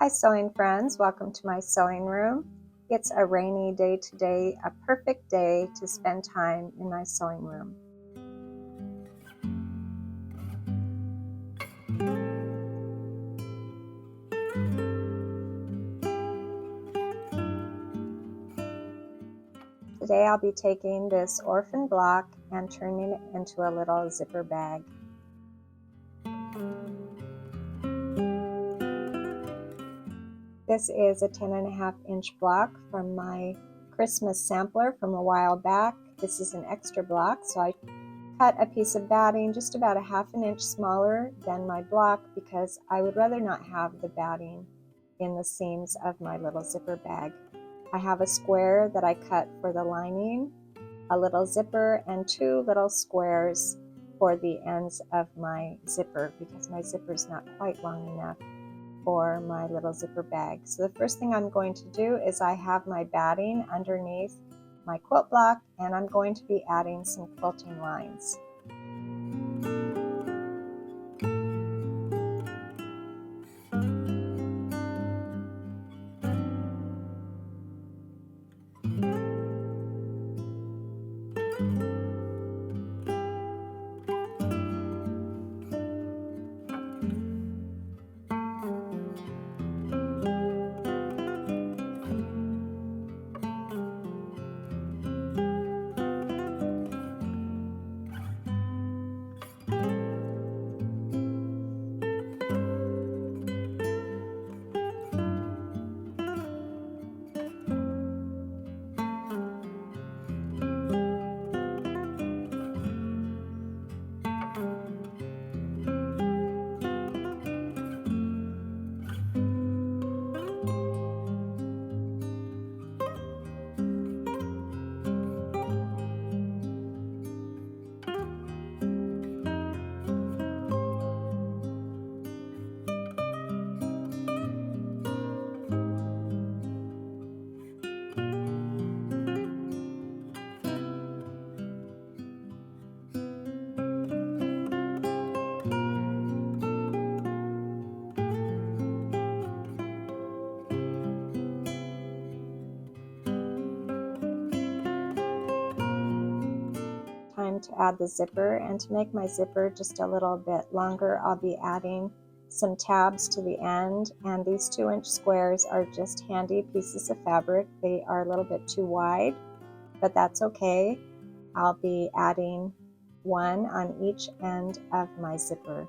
Hi sewing friends, welcome to my sewing room. It's a rainy day today, a perfect day to spend time in my sewing room. Today I'll be taking this orphan block and turning it into a little zipper bag. This is a 10.5-inch block from my Christmas sampler from a while back. This is an extra block, so I cut a piece of batting just about a 1/2 inch smaller than my block because I would rather not have the batting in the seams of my little zipper bag. I have a square that I cut for the lining, a little zipper, and 2 little squares for the ends of my zipper because my zipper is not quite long enough for my little zipper bag. So the first thing I'm going to do is I have my batting underneath my quilt block, and I'm going to be adding some quilting lines. Time to add the zipper, and to make my zipper just a little bit longer, I'll be adding some tabs to the end, and these 2-inch squares are just handy pieces of fabric. They are a little bit too wide, but that's okay. I'll be adding 1 on each end of my zipper.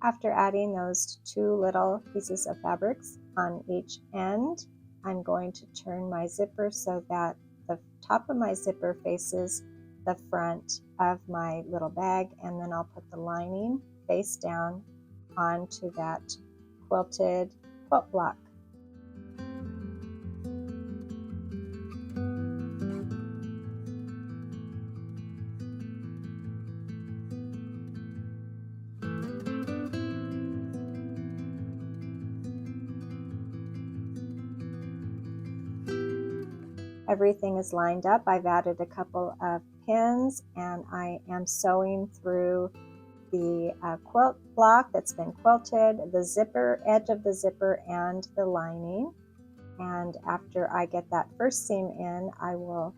After adding those 2 little pieces of fabrics on each end, I'm going to turn my zipper so that the top of my zipper faces the front of my little bag, and then I'll put the lining face down onto that quilted quilt block. Everything is lined up. I've added a couple of pins, and I am sewing through the quilt block that's been quilted, the zipper, edge of the zipper, and the lining. And after I get that first seam in, I will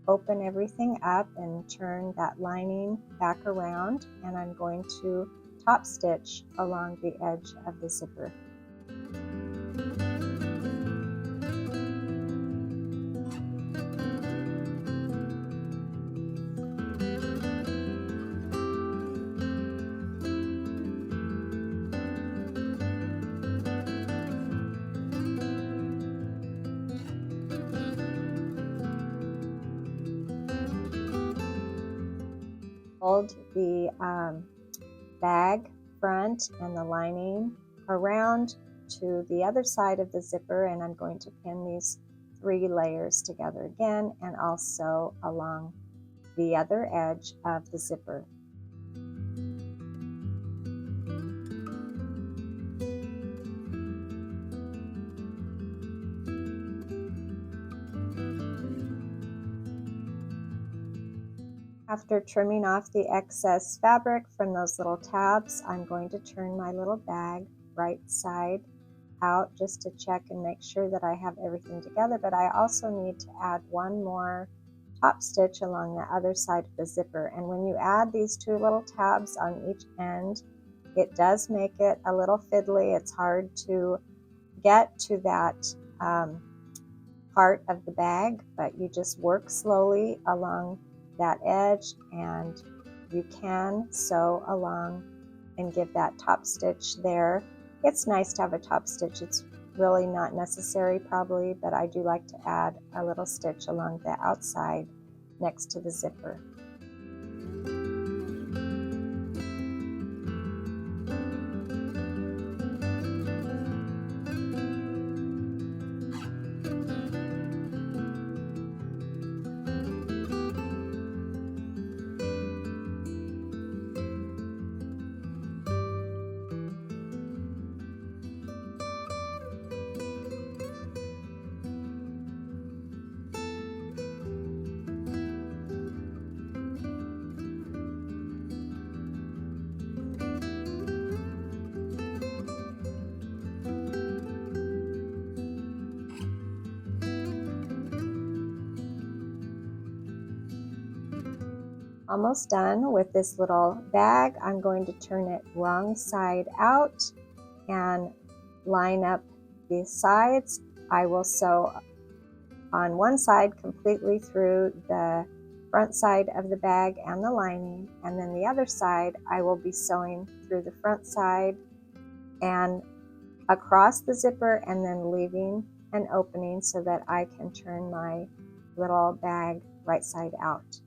open everything up and turn that lining back around, and I'm going to top stitch along the edge of the zipper. Fold the bag front and the lining around to the other side of the zipper, and I'm going to pin these 3 layers together again, and also along the other edge of the zipper. After trimming off the excess fabric from those little tabs, I'm going to turn my little bag right side out just to check and make sure that I have everything together, but I also need to add one more top stitch along the other side of the zipper. And when you add these 2 little tabs on each end, it does make it a little fiddly. It's hard to get to that part of the bag, but you just work slowly along that edge, and you can sew along and give that top stitch there. It's nice to have a top stitch. It's really not necessary probably, but I do like to add a little stitch along the outside next to the zipper. Almost done with this little bag. I'm going to turn it wrong side out and line up the sides. I will sew on one side completely through the front side of the bag and the lining, and then the other side I will be sewing through the front side and across the zipper, and then leaving an opening so that I can turn my little bag right side out.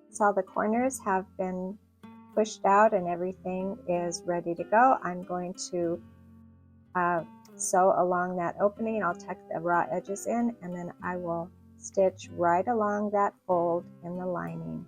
So the corners have been pushed out and everything is ready to go. I'm going to sew along that opening. I'll tuck the raw edges in, and then I will stitch right along that fold in the lining.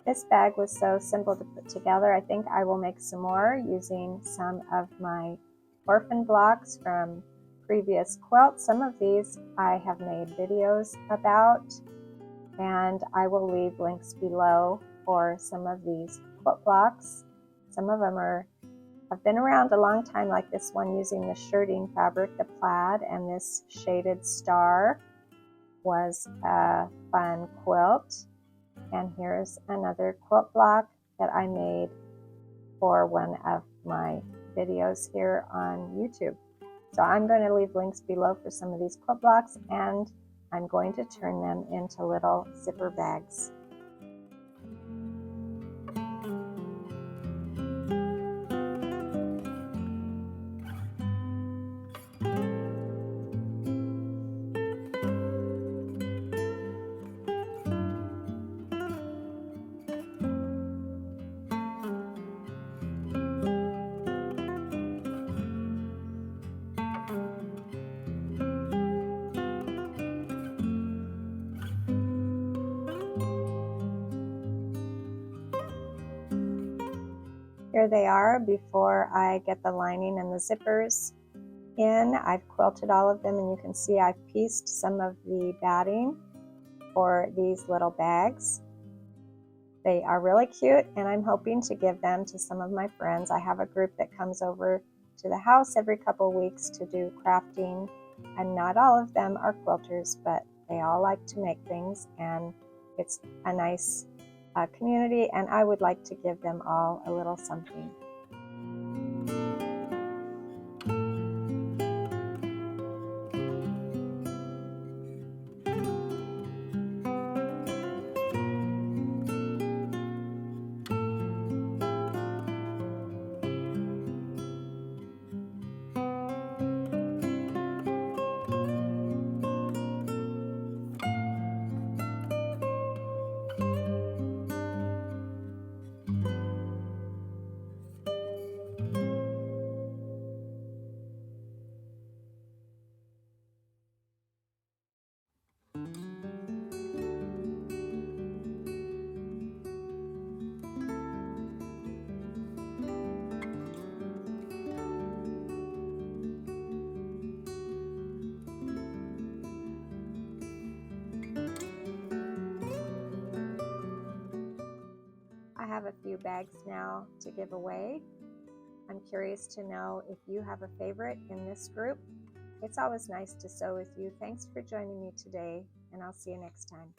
This bag was so simple to put together. I think I will make some more using some of my orphan blocks from previous quilts. Some of these I have made videos about, and I will leave links below for some of these quilt blocks. Some of them have been around a long time, like this one using the shirting fabric, the plaid, and this shaded star was a fun quilt. And here's another quilt block that I made for one of my videos here on YouTube. So I'm going to leave links below for some of these quilt blocks, and I'm going to turn them into little zipper bags. Here they are before I get the lining and the zippers in. I've quilted all of them, and you can see I've pieced some of the batting for these little bags. They are really cute, and I'm hoping to give them to some of my friends. I have a group that comes over to the house every couple weeks to do crafting, and not all of them are quilters, but they all like to make things, and it's a nice community, and I would like to give them all a little something. I have a few bags now to give away. I'm curious to know if you have a favorite in this group. It's always nice to sew with you. Thanks for joining me today, and I'll see you next time.